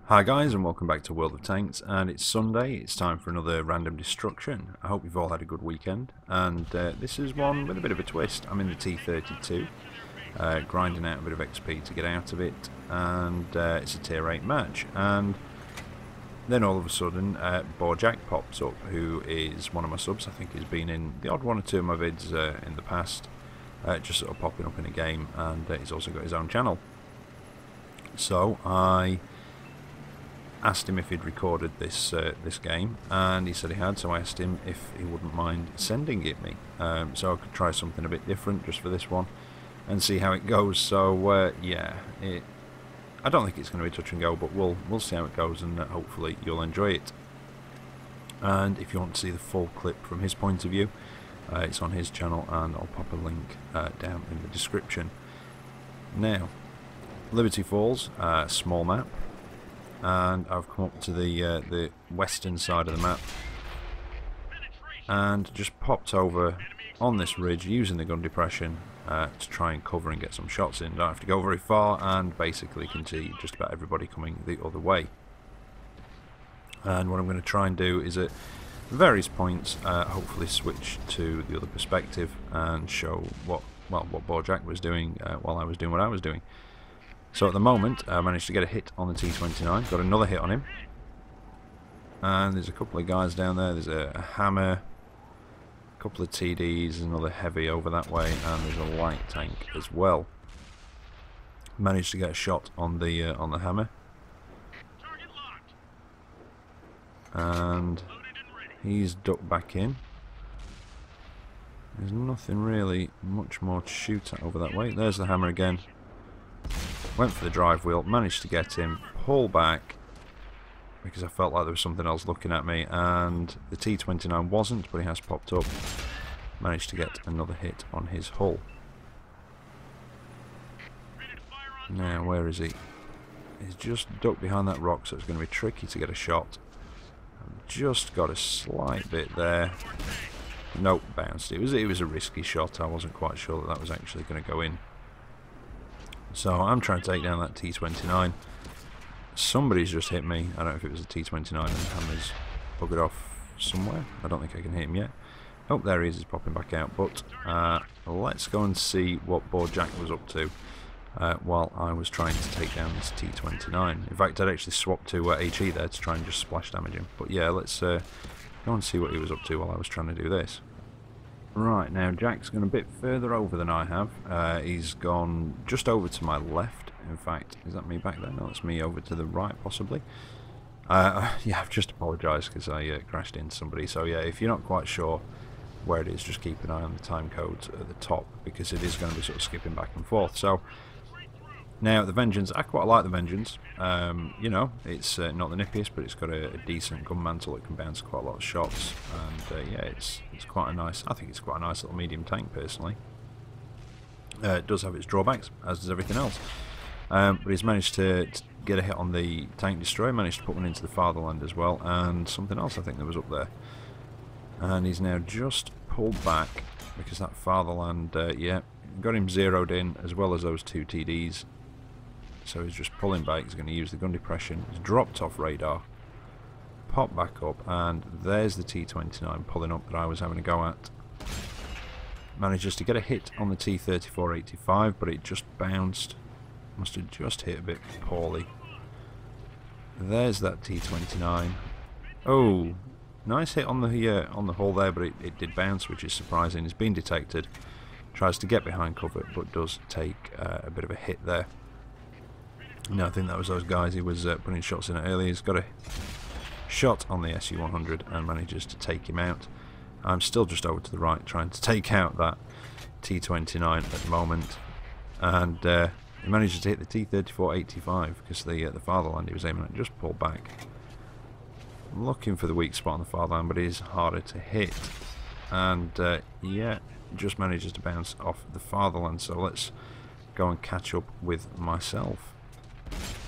Hi guys, and welcome back to World of Tanks, and it's Sunday. It's time for another random destruction. I hope you've all had a good weekend, and this is one with a bit of a twist. I'm in the T32, grinding out a bit of XP to get out of it, and it's a tier 8 match. And then all of a sudden BoereJack pops up, who is one of my subs. I think he's been in the odd one or two of my vids in the past, just sort of popping up in a game, and he's also got his own channel. So I asked him if he'd recorded this game, and he said he had, so I asked him if he wouldn't mind sending it me, so I could try something a bit different just for this one and see how it goes. So yeah, I don't think it's going to be touch and go, but we'll see how it goes, and hopefully you'll enjoy it. And if you want to see the full clip from his point of view, it's on his channel, and I'll pop a link down in the description. Now, Liberty Falls, small map, and I've come up to the western side of the map and just popped over on this ridge using the gun depression to try and cover and get some shots in. Don't have to go very far, and basically can see just about everybody coming the other way. And what I'm going to try and do is at various points hopefully switch to the other perspective and show what BoereJack was doing while I was doing what I was doing. So at the moment, I managed to get a hit on the T29, got another hit on him, and there's a couple of guys down there. There's a hammer, a couple of TDs, another heavy over that way, and there's a light tank as well. Managed to get a shot on the hammer, and he's ducked back in. There's nothing really much more to shoot at over that way. There's the hammer again. Went for the drive wheel, managed to get him, pull back, because I felt like there was something else looking at me, and the T29 wasn't, but he has popped up. Managed to get another hit on his hull. Now, where is he? He's just ducked behind that rock, so it's going to be tricky to get a shot. I've just got a slight bit there. Nope, bounced. It was a risky shot. I wasn't quite sure that was actually going to go in. So I'm trying to take down that T29. Somebody's just hit me. I don't know if it was a T29 and the hammer's buggered off somewhere. I don't think I can hit him yet. Oh, there he is. He's popping back out. But let's go and see what BoereJack was up to while I was trying to take down this T29. In fact, I'd actually swapped to HE there to try and just splash damage him. But yeah, let's go and see what he was up to while I was trying to do this. Right, now Jack's gone a bit further over than I have. He's gone just over to my left. In fact, is that me back there? No, it's me over to the right, possibly. Yeah, I've just apologised because I crashed into somebody. So yeah, if you're not quite sure where it is, just keep an eye on the time codes at the top, because it is going to be sort of skipping back and forth. So now the Vengeance, I quite like the Vengeance. You know, it's not the nippiest, but it's got a decent gun mantle. It can bounce quite a lot of shots, and yeah, it's quite a nice. I think it's quite a nice little medium tank personally. It does have its drawbacks, as does everything else. But he's managed to get a hit on the tank destroyer. Managed to put one into the Fatherland as well, and something else I think that was up there. And he's now just pulled back because that Fatherland, yeah, got him zeroed in, as well as those two TDs. So he's just pulling back. He's going to use the gun depression. He's dropped off radar, popped back up, and there's the T29 pulling up that I was having a go at. Manages to get a hit on the T3485, but it just bounced. Must have just hit a bit poorly. There's that T29. Oh, nice hit on the hull there, but it did bounce, which is surprising. It's been detected. Tries to get behind cover, but does take a bit of a hit there. No, I think that was those guys he was putting shots in at earlier. He's got a shot on the SU-100 and manages to take him out. I'm still just over to the right trying to take out that T29 at the moment. And he manages to hit the T3485 because the Fatherland he was aiming at just pulled back. Looking for the weak spot on the Fatherland, but it is harder to hit. And yeah, just manages to bounce off the Fatherland. So let's go and catch up with myself.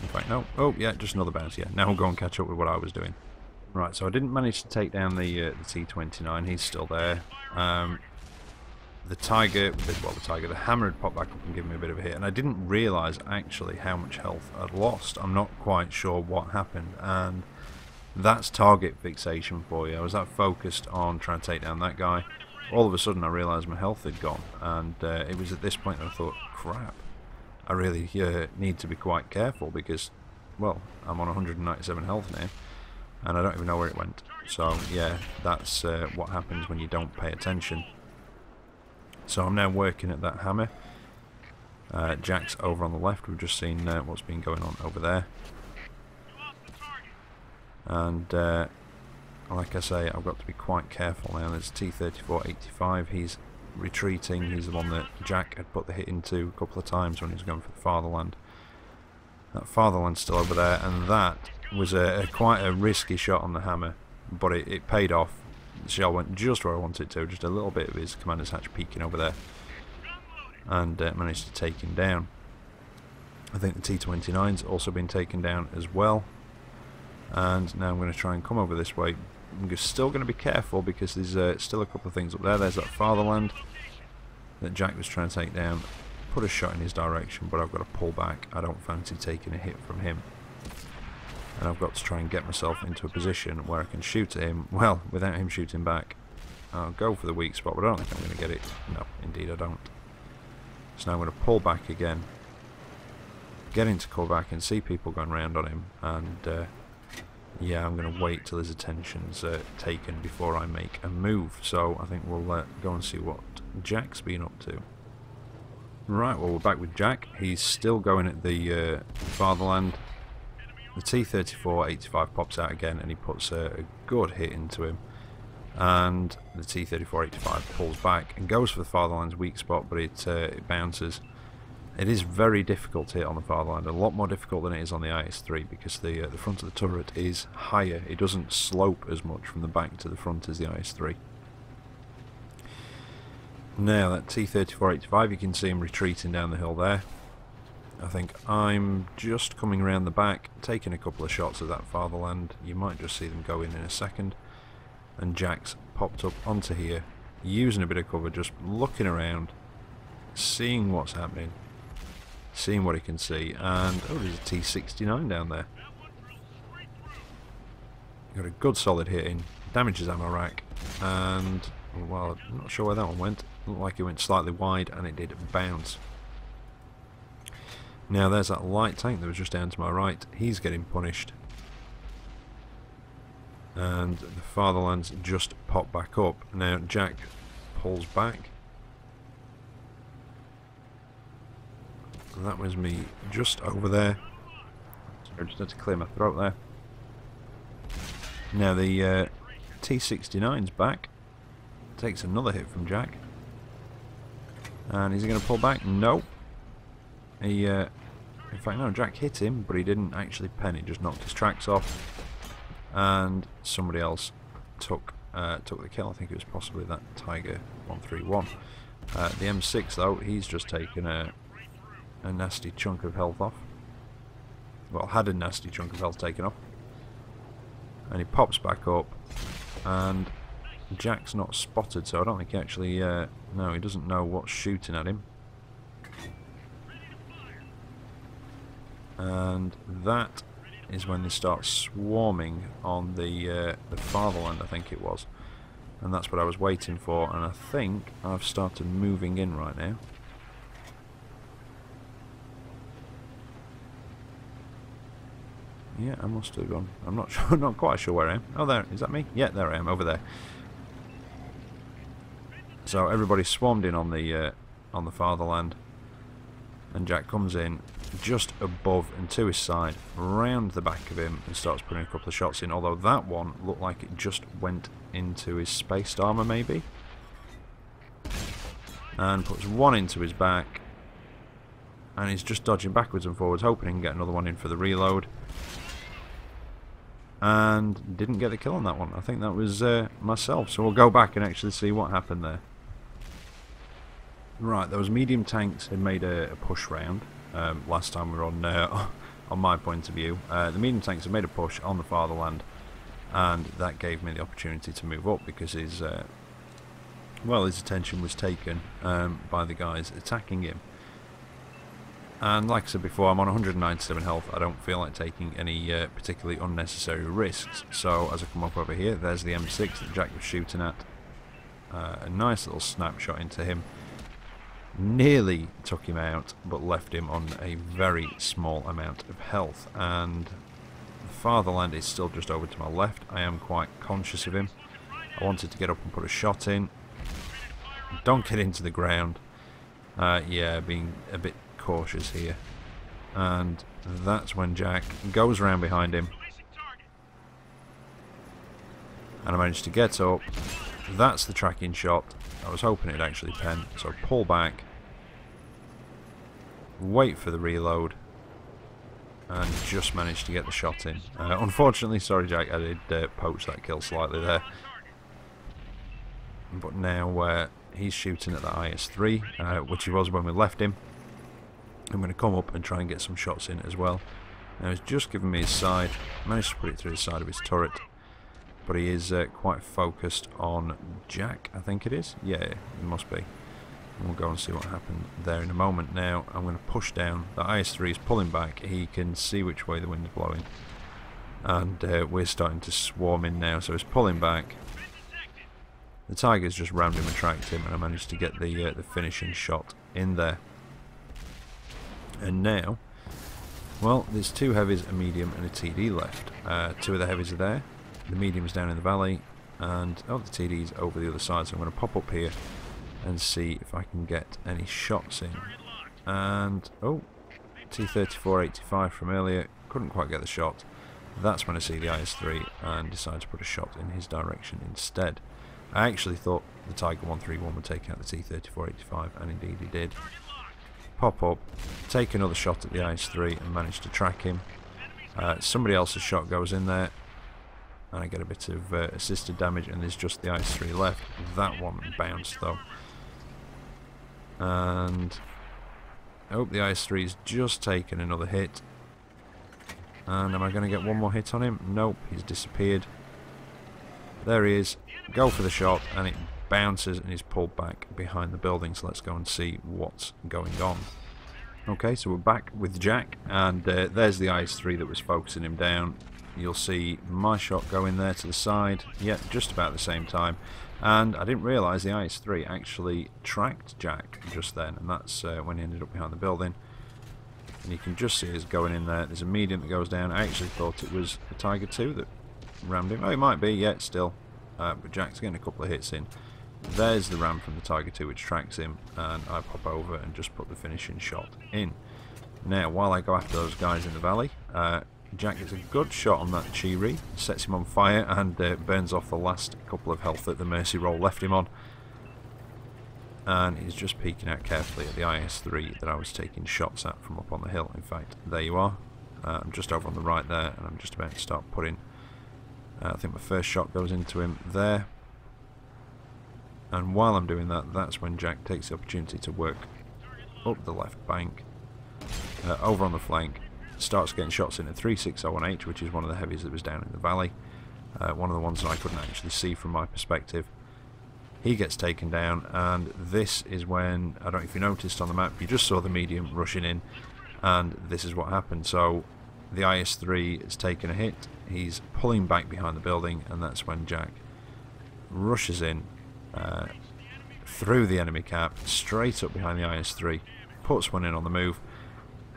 In fact, no. Oh, yeah, just another bounce. Yeah, now we'll go and catch up with what I was doing. Right, so I didn't manage to take down the T29. He's still there. the hammer had popped back up and given me a bit of a hit, and I didn't realise actually how much health I'd lost. I'm not quite sure what happened, and that's target fixation for you. I was that focused on trying to take down that guy. All of a sudden I realised my health had gone, and it was at this point that I thought, crap, I really need to be quite careful because, well, I'm on 197 health now, and I don't even know where it went. So yeah, that's what happens when you don't pay attention. So I'm now working at that hammer. Jack's over on the left. We've just seen what's been going on over there. And like I say, I've got to be quite careful now. There's T-34-85. He's retreating. He's the one that Jack had put the hit into a couple of times when he was going for the fatherland. That fatherland's still over there, and that was quite a risky shot on the hammer, but it paid off. The shell went just where I wanted it to, just a little bit of his commander's hatch peeking over there, and managed to take him down. I think the T-29's also been taken down as well, and now I'm going to try and come over this way. I'm still going to be careful because there's still a couple of things up there. There's that fatherland that Jack was trying to take down. Put a shot in his direction, but I've got to pull back. I don't fancy taking a hit from him, and I've got to try and get myself into a position where I can shoot at him, well, without him shooting back. I'll go for the weak spot, but I don't think I'm going to get it. No, indeed I don't. So now I'm going to pull back again, get into cover back and see people going round on him, and yeah, I'm going to wait till his attention's taken before I make a move. So I think we'll go and see what Jack's been up to. Right, well, we're back with Jack. He's still going at the fatherland. The T-34-85 pops out again, and he puts a good hit into him. And the T-34-85 pulls back and goes for the fatherland's weak spot, but it bounces. It is very difficult to hit on the fatherland, a lot more difficult than it is on the IS-3, because the front of the turret is higher. It doesn't slope as much from the back to the front as the IS-3. Now that T-34-85, you can see him retreating down the hill there. I think I'm just coming around the back, taking a couple of shots of that fatherland. You might just see them go in a second. And Jack's popped up onto here, using a bit of cover, just looking around, seeing what's happening, seeing what he can see. And oh, there's a T-69 down there. Got a good solid hit in, damages ammo rack, and well, I'm not sure where that one went. Looked like it went slightly wide, and it did bounce. Now there's that light tank that was just down to my right. He's getting punished, and the fatherland's just popped back up. Now Jack pulls back, and that was me just over there. So I just had to clear my throat there. Now the T-69's back, takes another hit from Jack, and is he going to pull back? No. He, in fact, no, Jack hit him, but he didn't actually pen it, just knocked his tracks off, and somebody else took the kill. I think it was possibly that Tiger 131. The M6 though, he's just taken a nasty chunk of health off. Well, had a nasty chunk of health taken off, and he pops back up, and Jack's not spotted, so I don't think he actually no, he doesn't know what's shooting at him. And that is when they start swarming on the fatherland, I think it was, and that's what I was waiting for. And I think I've started moving in right now. Yeah, I must have gone. I'm not sure, not quite sure where I am. Oh, there, is that me? Yeah, there I am, over there. So everybody swarmed in on the fatherland, and Jack comes in just above and to his side, round the back of him, and starts putting a couple of shots in, although that one looked like it just went into his spaced armour maybe, and puts one into his back, and he's just dodging backwards and forwards, hoping he can get another one in for the reload, and didn't get the kill on that one. I think that was myself, so we'll go back and actually see what happened there. Right, those medium tanks had made a push round last time we were on my point of view. The medium tanks had made a push on the fatherland, and that gave me the opportunity to move up because his well, his attention was taken by the guys attacking him. And like I said before, I'm on 197 health. I don't feel like taking any particularly unnecessary risks. So as I come up over here, there's the M6 that Jack was shooting at. A nice little snapshot into him. Nearly took him out, but left him on a very small amount of health. And the fatherland is still just over to my left. I am quite conscious of him. I wanted to get up and put a shot in. Don't get into the ground. Yeah, being a bit cautious here. And that's when Jack goes around behind him. And I managed to get up. That's the tracking shot. I was hoping it'd actually pen. So pull back. Wait for the reload. And just managed to get the shot in. Unfortunately, sorry Jack, I did poach that kill slightly there. But now he's shooting at the IS-3, which he was when we left him. I'm going to come up and try and get some shots in as well. Now he's just given me his side. Managed to put it through the side of his turret. But he is quite focused on Jack, I think it is. Yeah, it must be. And we'll go and see what happened there in a moment. Now I'm going to push down. The IS-3 is pulling back. He can see which way the wind is blowing. And we're starting to swarm in now. So he's pulling back. The Tigers just rammed him and tracked him. And I managed to get the finishing shot in there. And now, well, there's two heavies, a medium and a TD left. Two of the heavies are there. The medium's down in the valley. And, oh, the TD's over the other side. So I'm going to pop up here and see if I can get any shots in. And, oh, T-34-85 from earlier. Couldn't quite get the shot. That's when I see the IS-3 and decide to put a shot in his direction instead. I actually thought the Tiger 131 would take out the T-34-85, and indeed he did. Pop up, take another shot at the IS-3 and manage to track him. Somebody else's shot goes in there, and I get a bit of assisted damage, and there's just the IS-3 left. That one bounced though. And I hope the IS-3's just taken another hit. And am I going to get one more hit on him? Nope, he's disappeared. There he is. Go for the shot, and it bounces and he's pulled back behind the building. So let's go and see what's going on. Okay, so we're back with Jack, and there's the IS-3 that was focusing him down. You'll see my shot go in there to the side, yeah, just about the same time. And I didn't realise the IS-3 actually tracked Jack just then, and that's when he ended up behind the building. And you can just see us going in there. There's a medium that goes down. I actually thought it was a Tiger 2 that rammed him. Oh, it might be, yeah, still. But Jack's getting a couple of hits in. There's the ram from the Tiger 2 which tracks him, and I pop over and just put the finishing shot in. Now, while I go after those guys in the valley, Jack gets a good shot on that Chiri, sets him on fire, and burns off the last couple of health that the Mercy roll left him on. And he's just peeking out carefully at the IS-3 that I was taking shots at from up on the hill. In fact, there you are. I'm just over on the right there, and I'm just about to start putting... I think my first shot goes into him there. And while I'm doing that, that's when Jack takes the opportunity to work up the left bank, over on the flank, starts getting shots in at 3601H, which is one of the heavies that was down in the valley. One of the ones that I couldn't actually see from my perspective. He gets taken down, and this is when, I don't know if you noticed on the map, you just saw the medium rushing in, and this is what happened. So the IS-3 has taken a hit, he's pulling back behind the building, and that's when Jack rushes in through the enemy cap, straight up behind the IS-3, puts one in on the move,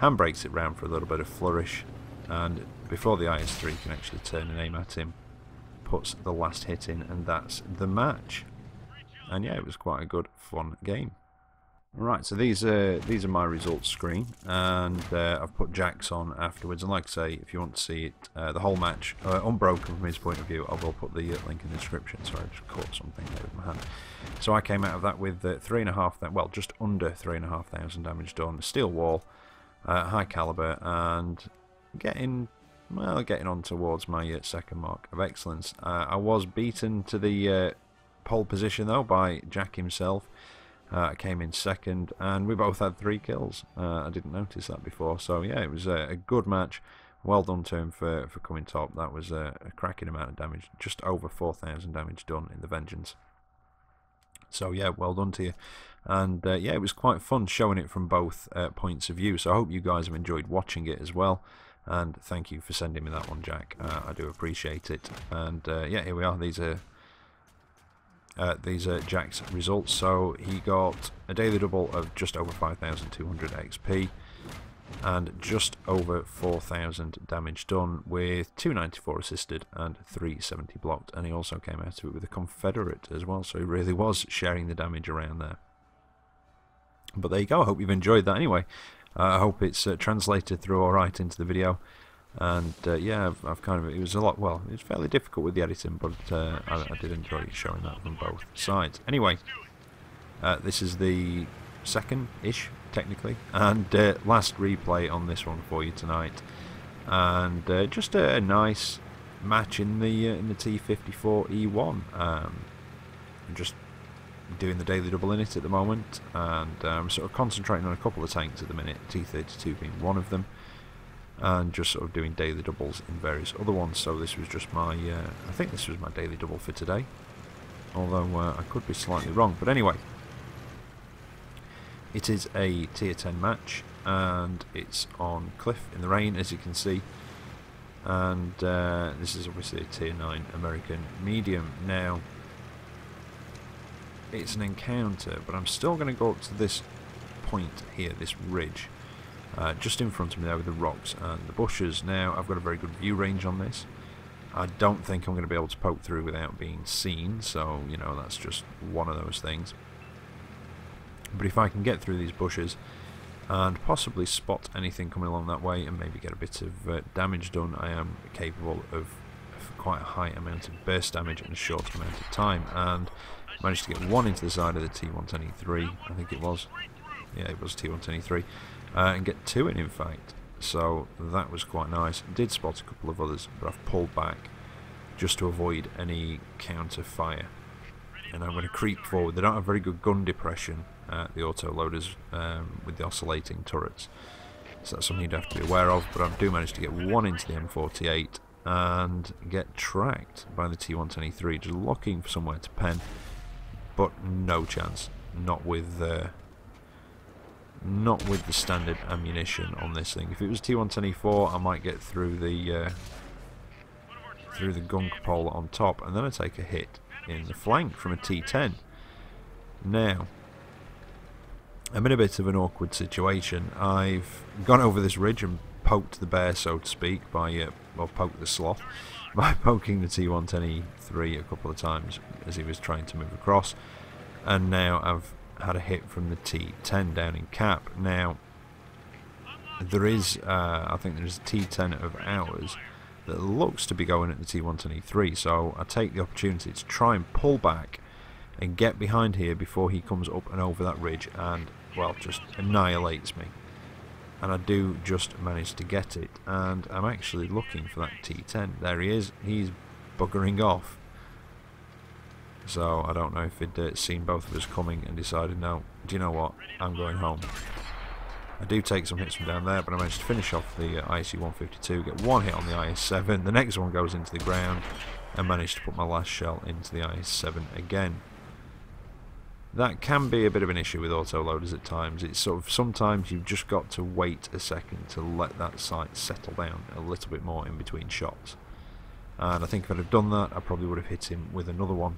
handbrakes it round for a little bit of flourish, and before the IS-3 can actually turn and aim at him, puts the last hit in, and that's the match. And yeah, it was quite a good, fun game. Right, so these are my results screen, and I've put Jack's on afterwards. And like I say, if you want to see it, the whole match, unbroken from his point of view, I will put the link in the description. Sorry, I just caught something there with my hand. So I came out of that with 3,500, well, just under 3,500 damage done, steel wall, high caliber, and getting on towards my second mark of excellence. I was beaten to the pole position though by Jack himself. I came in second, and we both had 3 kills. I didn't notice that before, so yeah, it was a good match. Well done to him for coming top. That was a cracking amount of damage, just over 4,000 damage done in the Vengeance. So yeah, well done to you. And yeah, it was quite fun showing it from both points of view. So I hope you guys have enjoyed watching it as well. And thank you for sending me that one, Jack. I do appreciate it. And yeah, here we are. These are Jack's results. So he got a daily double of just over 5,200 XP and just over 4,000 damage done with 294 assisted and 370 blocked. And he also came out of it with a Confederate as well. So he really was sharing the damage around there. But there you go. I hope you've enjoyed that anyway. I hope it's translated through alright into the video. And yeah, I've kind of, it was a lot, well, it was fairly difficult with the editing, but I did enjoy showing that from both sides. Anyway, this is the second-ish, technically, and last replay on this one for you tonight. And just a nice match in the T54E1. I'm just doing the daily double in it at the moment, and I'm sort of concentrating on a couple of tanks at the minute, T32 being one of them, and just sort of doing daily doubles in various other ones. So this was just my, I think this was my daily double for today, although I could be slightly wrong. But anyway, it is a tier 10 match, and it's on Cliff in the rain, as you can see, and this is obviously a tier 9 American medium. Now, it's an encounter, but I'm still going to go up to this point here, this ridge, just in front of me there with the rocks and the bushes. Now, I've got a very good view range on this. I don't think I'm going to be able to poke through without being seen, so, you know, that's just one of those things. But if I can get through these bushes and possibly spot anything coming along that way and maybe get a bit of damage done, I am capable of quite a high amount of burst damage in a short amount of time. And managed to get one into the side of the T123, I think it was. Yeah, it was T123. And get two in fact. So that was quite nice. Did spot a couple of others, but I've pulled back just to avoid any counter fire. And I'm going to creep forward. They don't have very good gun depression, the auto loaders, with the oscillating turrets. So that's something you'd have to be aware of. But I do manage to get one into the M48 and get tracked by the T123, just looking for somewhere to pen. But no chance, not with the standard ammunition on this thing. If it was T124, I might get through the gun cupola on top, and then I take a hit in the flank from a T10. Now, I'm in a bit of an awkward situation. I've gone over this ridge and poked the bear, so to speak, by well, poked the sloth by poking the T123 a couple of times as he was trying to move across, and now I've had a hit from the T10 down in cap. Now there is I think there's a T10 of ours that looks to be going at the T123, so I take the opportunity to try and pull back and get behind here before he comes up and over that ridge and, well, just annihilates me. And I do just manage to get it, and I'm actually looking for that T10. There he is. He's buggering off. So I don't know if he'd seen both of us coming and decided, no, do you know what, I'm going home. I do take some hits from down there, but I managed to finish off the IC-152, get one hit on the IS-7, the next one goes into the ground, and managed to put my last shell into the IS-7 again. That can be a bit of an issue with auto-loaders at times. It's sort of, sometimes you've just got to wait a second to let that sight settle down a little bit more in between shots. And I think if I'd have done that, I probably would have hit him with another one.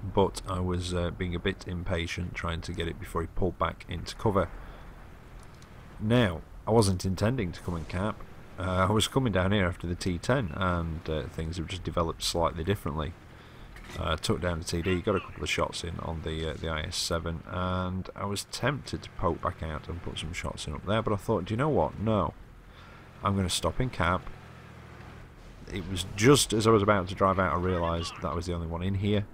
But I was being a bit impatient, trying to get it before he pulled back into cover. Now, I wasn't intending to come and cap. I was coming down here after the T10, and things have just developed slightly differently. Took down the TD, got a couple of shots in on the IS-7, and I was tempted to poke back out and put some shots in up there, but I thought, do you know what? No. I'm going to stop in cap. It was just as I was about to drive out, I realised that was the only one in here.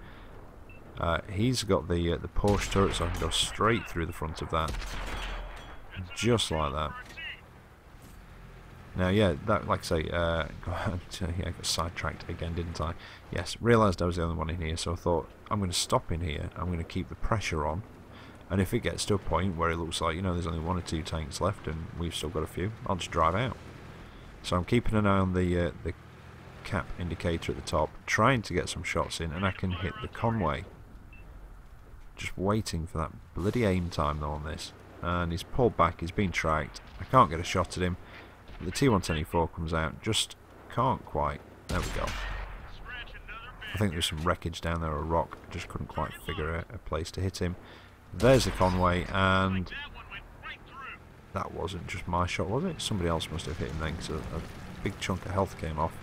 He's got the Porsche turret, so I can go straight through the front of that. Just like that. Now, yeah, that, like I say, yeah, I got sidetracked again, didn't I? Yes, realised I was the only one in here, so I thought, I'm going to stop in here, I'm going to keep the pressure on, and if it gets to a point where it looks like, you know, there's only one or two tanks left, and we've still got a few, I'll just drive out. So I'm keeping an eye on the cap indicator at the top, trying to get some shots in, and I can hit the Conway. just waiting for that bloody aim time though on this. And he's pulled back, he's been tracked. I can't get a shot at him. The T-124 comes out, just can't quite. There we go. I think there's some wreckage down there, a rock. Just couldn't quite figure a place to hit him. There's the Conway, and that wasn't just my shot, was it? Somebody else must have hit him then, because a big chunk of health came off.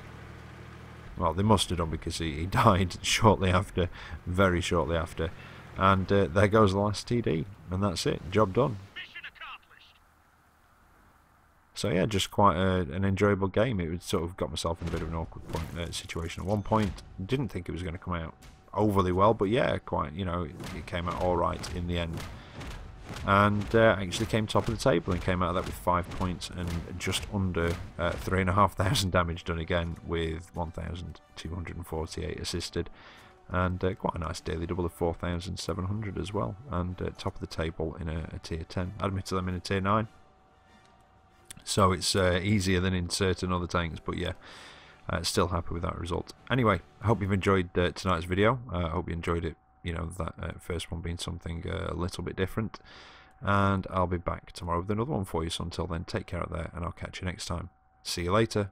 Well, they must have done, because he died shortly after, very shortly after. And there goes the last TD, and that's it, job done. So yeah, just quite an enjoyable game. It sort of got myself in a bit of an awkward situation at one point. Didn't think it was going to come out overly well, but yeah, quite, you know, it came out all right in the end. And actually came top of the table and came out of that with 5 points and just under 3,500 damage done again, with 1,248 assisted. And quite a nice daily double of 4,700 as well. And top of the table in a tier 10. Admittedly, I'm in a tier 9. So it's easier than in certain other tanks, but yeah, still happy with that result. Anyway, I hope you've enjoyed tonight's video. I hope you enjoyed it, you know, that first one being something a little bit different. And I'll be back tomorrow with another one for you. So until then, take care out there, and I'll catch you next time. See you later.